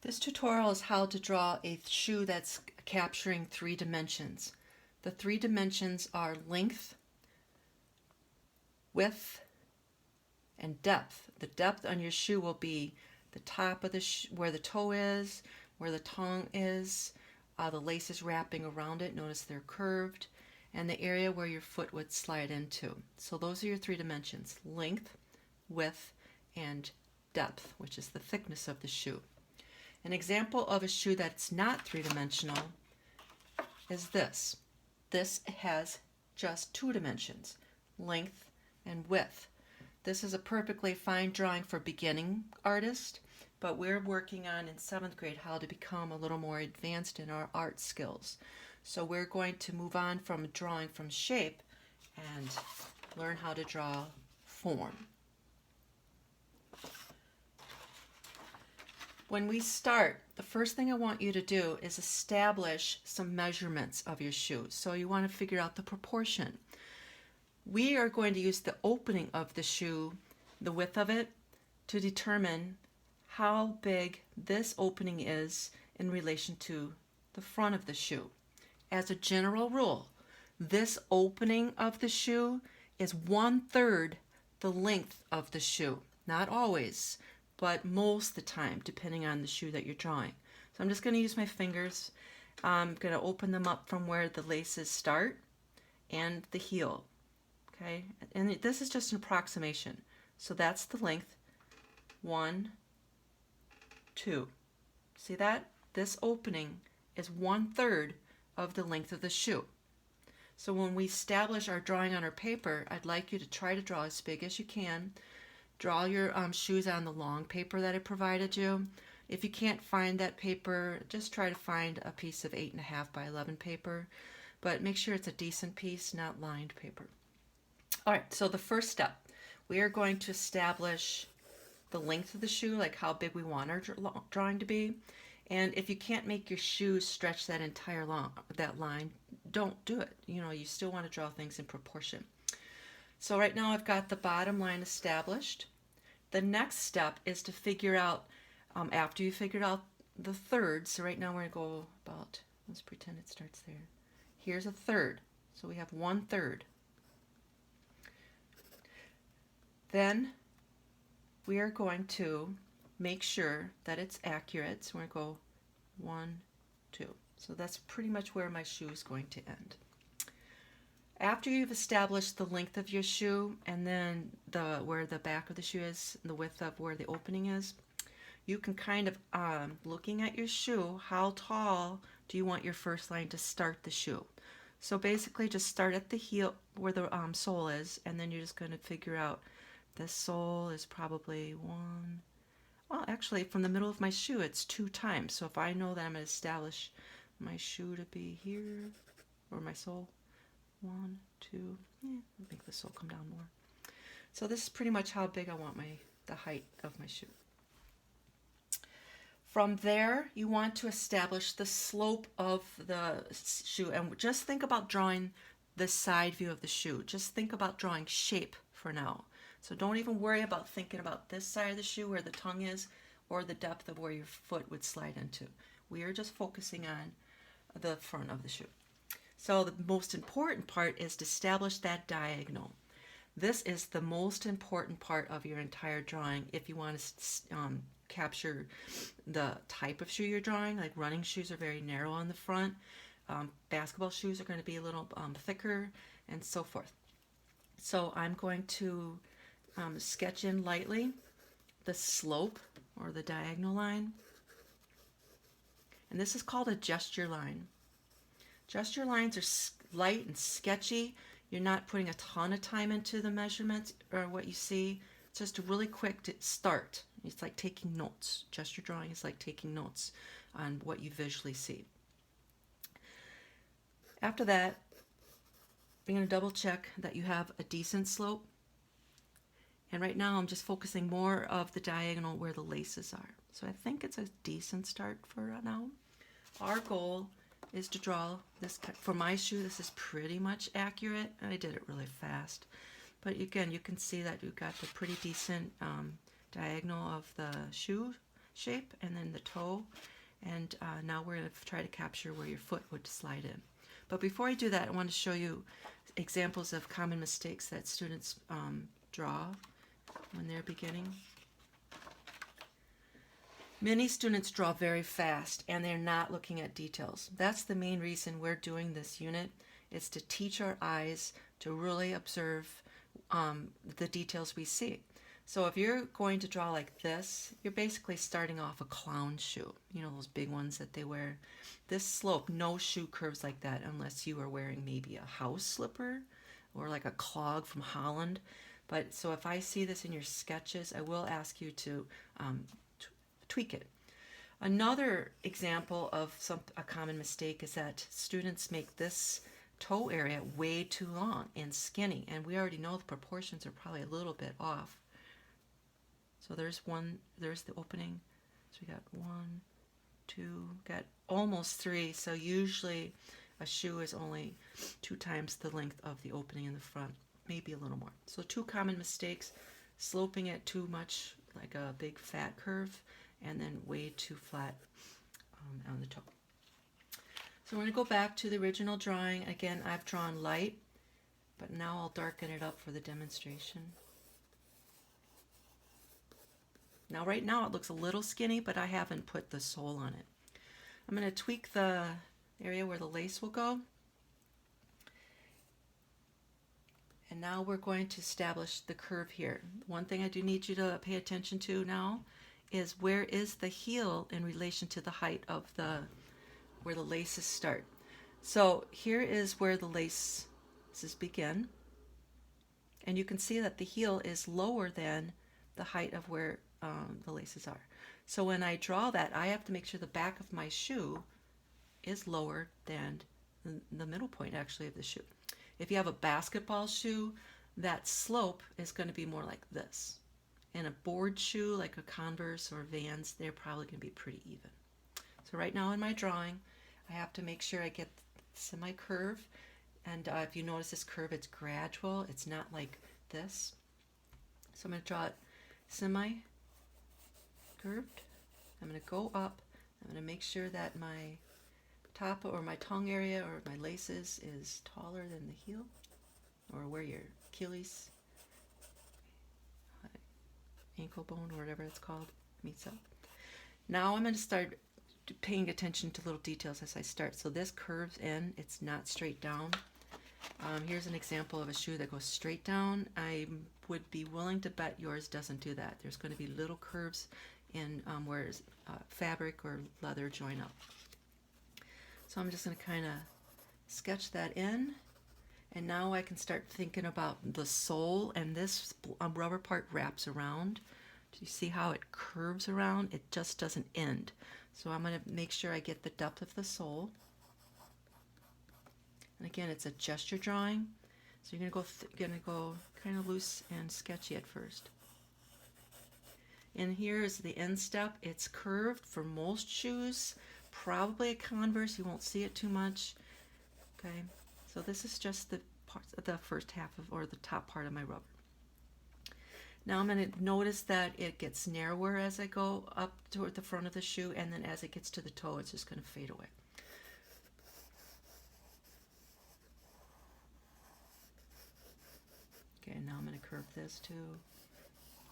This tutorial is how to draw a shoe that's capturing 3 dimensions. The 3 dimensions are length, width, and depth. The depth on your shoe will be the top of the where the toe is, where the tongue is, the laces wrapping around it. Notice they're curved, and the area where your foot would slide into. So those are your 3 dimensions: length, width, and depth, which is the thickness of the shoe. An example of a shoe that's not 3 dimensional is this. This has just 2 dimensions, length and width. This is a perfectly fine drawing for beginning artists, but we're working on in 7th grade how to become a little more advanced in our art skills. So we're going to move on from drawing from shape and learn how to draw form. When we start, the first thing I want you to do is establish some measurements of your shoe. So you want to figure out the proportion. We are going to use the opening of the shoe, the width of it, to determine how big this opening is in relation to the front of the shoe. As a general rule, this opening of the shoe is 1/3 the length of the shoe. Not always, but most of the time, depending on the shoe that you're drawing. So I'm just going to use my fingers. I'm going to open them up from where the laces start and the heel. Okay, and this is just an approximation. So that's the length. 1, 2. See that? This opening is 1/3 of the length of the shoe. So when we establish our drawing on our paper, I'd like you to try to draw as big as you can. Draw your shoes on the long paper that I provided you. If you can't find that paper, just try to find a piece of 8.5 by 11 paper, but make sure it's a decent piece, not lined paper. All right, so the first step, we are going to establish the length of the shoe, like how big we want our drawing to be. And if you can't make your shoes stretch that entire that line, don't do it. You still want to draw things in proportion. So right now I've got the bottom line established. The next step is to figure out, after you figured out the third, so right now we're going to go about, let's pretend it starts there. Here's a third, so we have 1/3. Then we are going to make sure that it's accurate, so we're going to go 1, 2. So that's pretty much where my shoe is going to end. After you've established the length of your shoe and then where the back of the shoe is, the width of where the opening is, you can kind of, looking at your shoe, how tall do you want your first line to start the shoe? So basically just start at the heel where the sole is, and then you're just going to figure out the sole is probably 1. Well, actually from the middle of my shoe it's 2 times. So if I know that I'm going to establish my shoe to be here, or my sole, 1, 2, make the sole come down more. So this is pretty much how big I want the height of my shoe. From there, you want to establish the slope of the shoe, and just think about drawing the side view of the shoe. Just think about drawing shape for now. So don't even worry about thinking about this side of the shoe where the tongue is, or the depth of where your foot would slide into. We are just focusing on the front of the shoe. So the most important part is to establish that diagonal. This is the most important part of your entire drawing if you want to capture the type of shoe you're drawing. Like running shoes are very narrow on the front. Basketball shoes are going to be a little thicker, and so forth. So I'm going to sketch in lightly the slope or the diagonal line. And this is called a gesture line. Gesture lines are light and sketchy. You're not putting a ton of time into the measurements or what you see. It's just really quick to start. It's like taking notes. Gesture drawing is like taking notes on what you visually see. After that, you're going to double check that you have a decent slope. And right now I'm just focusing more of the diagonal where the laces are. So I think it's a decent start for now. Our goal is to draw this. For my shoe, this is pretty much accurate. I did it really fast. But again, you can see that you've got the pretty decent diagonal of the shoe shape, and then the toe. And now we're going to try to capture where your foot would slide in. But before I do that, I want to show you examples of common mistakes that students draw when they're beginning. Many students draw very fast and they're not looking at details. That's the main reason we're doing this unit, is to teach our eyes to really observe the details we see. So if you're going to draw like this, you're basically starting off a clown shoe. You know, those big ones that they wear. This slope, no shoe curves like that unless you are wearing maybe a house slipper or like a clog from Holland. But so if I see this in your sketches, I will ask you to tweak it. Another example of a common mistake is that students make this toe area way too long and skinny, and we already know the proportions are probably a little bit off. So there's the opening. So we got 1, 2, got almost 3. So usually a shoe is only 2 times the length of the opening in the front, maybe a little more. So 2 common mistakes: sloping it too much like a big fat curve, and then way too flat on the toe. So we're going to go back to the original drawing. Again, I've drawn light, but now I'll darken it up for the demonstration. Now right now it looks a little skinny, but I haven't put the sole on it. I'm going to tweak the area where the lace will go. And now we're going to establish the curve here. One thing I do need you to pay attention to now is where is the heel in relation to the height of where the laces start. So here is where the laces begin. And you can see that the heel is lower than the height of where the laces are. So when I draw that, I have to make sure the back of my shoe is lower than the middle point actually of the shoe. If you have a basketball shoe, that slope is going to be more like this. And a board shoe like a Converse or Vans, they're probably going to be pretty even. So right now in my drawing, I have to make sure I get semi-curve. And if you notice this curve, it's gradual. It's not like this. So I'm going to draw it semi-curved. I'm going to go up. I'm going to make sure that my top or my tongue area or my laces is taller than the heel, or where your Achilles ankle bone or whatever it's called meets up. Now I'm going to start paying attention to little details as I start. So this curves in, it's not straight down. Here's an example of a shoe that goes straight down. I would be willing to bet yours doesn't do that. There's going to be little curves in where fabric or leather join up. So I'm just going to kind of sketch that in. And now I can start thinking about the sole, and this rubber part wraps around. Do you see how it curves around? It just doesn't end. So I'm going to make sure I get the depth of the sole. And again, it's a gesture drawing. So you're going to go kind of loose and sketchy at first. And here is the end step. It's curved for most shoes. Probably a Converse. You won't see it too much. Okay. So this is just the first half of, or the top part of my rubber. Now I'm going to notice that it gets narrower as I go up toward the front of the shoe, and then as it gets to the toe, it's just going to fade away. Okay, now I'm going to curve this too,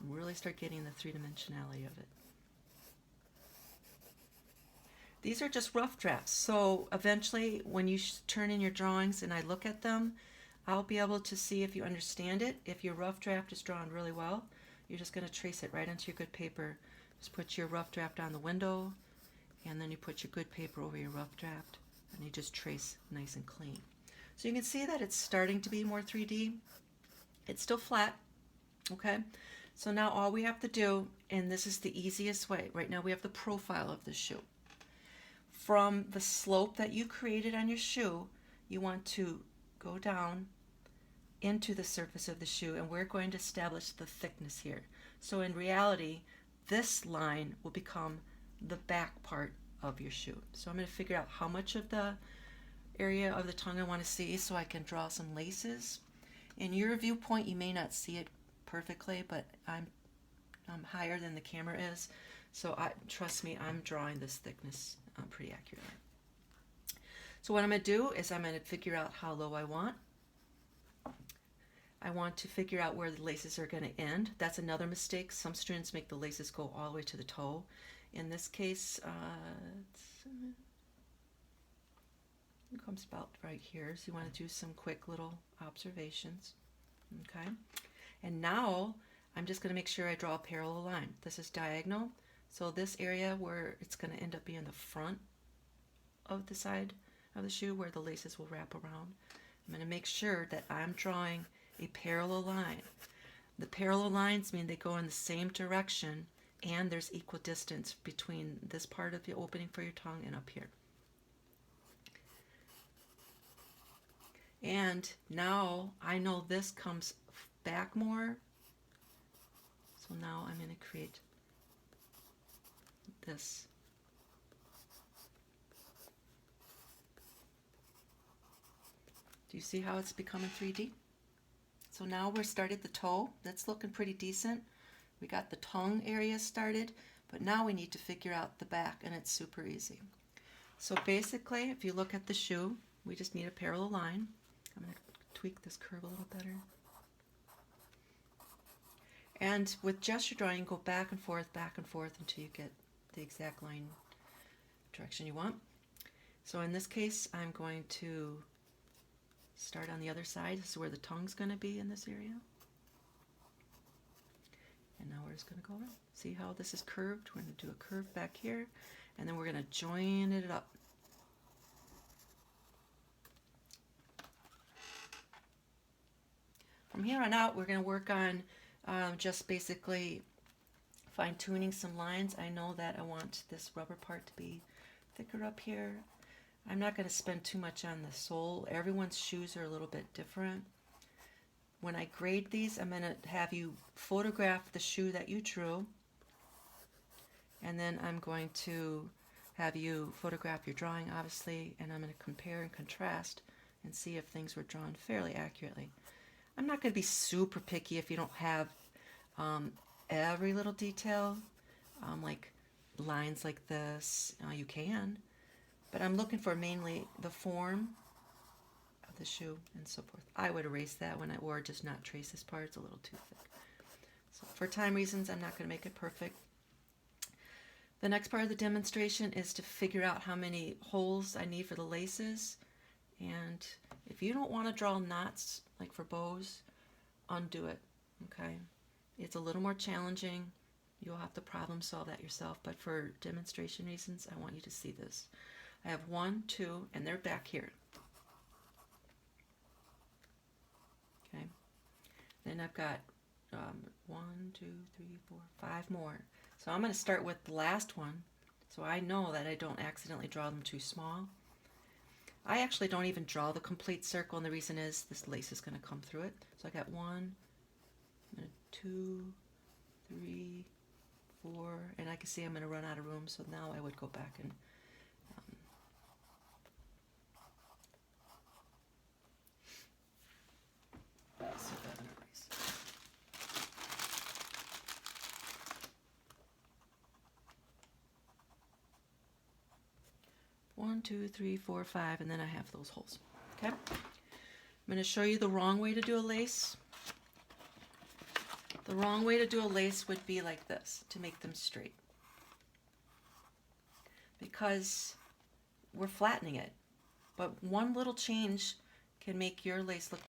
and really start getting the three-dimensionality of it. These are just rough drafts, so eventually when you turn in your drawings and I look at them, I'll be able to see if you understand it. If your rough draft is drawn really well, you're just going to trace it right onto your good paper. Just put your rough draft on the window, and then you put your good paper over your rough draft, and you just trace nice and clean. So you can see that it's starting to be more 3D. It's still flat, okay? So now all we have to do, and this is the easiest way, right now we have the profile of the shoe. From the slope that you created on your shoe, you want to go down into the surface of the shoe, and we're going to establish the thickness here. So in reality, this line will become the back part of your shoe. So I'm going to figure out how much of the area of the tongue I want to see so I can draw some laces. In your viewpoint, you may not see it perfectly, but I'm higher than the camera is. So trust me, I'm drawing this thickness pretty accurately. So what I'm going to do is I'm going to figure out how low I want. I want to figure out where the laces are going to end. That's another mistake. Some students make the laces go all the way to the toe. In this case, it comes about right here. So you want to do some quick little observations. Okay. And now I'm just going to make sure I draw a parallel line. This is diagonal. So this area where it's going to end up being the front of the side of the shoe where the laces will wrap around, I'm going to make sure that I'm drawing a parallel line. The parallel lines mean they go in the same direction and there's equal distance between this part of the opening for your tongue and up here. And now I know this comes back more. So now I'm going to create this. Do you see how it's becoming 3D? So now we're started the toe. That's looking pretty decent. We got the tongue area started, but now we need to figure out the back, and it's super easy. So basically, if you look at the shoe, we just need a parallel line. I'm going to tweak this curve a little better. And with gesture drawing, you go back and forth until you get the exact line direction you want. So in this case, I'm going to start on the other side. This is where the tongue's going to be in this area. And now we're just going to go around. See how this is curved? We're going to do a curve back here, and then we're going to join it up. From here on out, we're going to work on just basically fine-tuning some lines. I know that I want this rubber part to be thicker up here. I'm not going to spend too much on the sole. Everyone's shoes are a little bit different. When I grade these, I'm going to have you photograph the shoe that you drew, and then I'm going to have you photograph your drawing, obviously, and I'm going to compare and contrast and see if things were drawn fairly accurately. I'm not going to be super picky if you don't have every little detail, like lines like this. You can, but I'm looking for mainly the form of the shoe and so forth. I would erase that or just not trace this part. It's a little too thick. So for time reasons, I'm not going to make it perfect. The next part of the demonstration is to figure out how many holes I need for the laces. And if you don't want to draw knots like for bows, undo it, okay? It's a little more challenging. You'll have to problem solve that yourself, but for demonstration reasons, I want you to see this. I have 1, 2, and they're back here. Okay. Then I've got 1, 2, 3, 4, 5 more. So I'm going to start with the last one, so I know that I don't accidentally draw them too small. I actually don't even draw the complete circle, and the reason is this lace is going to come through it. So I got 1, 2, 3, 4, and I can see I'm going to run out of room, so now I would go back and see that in erase. One, 2, 3, 4, 5, and then I have those holes. Okay? I'm going to show you the wrong way to do a lace. The wrong way to do a lace would be like this, to make them straight. Because we're flattening it. But one little change can make your lace look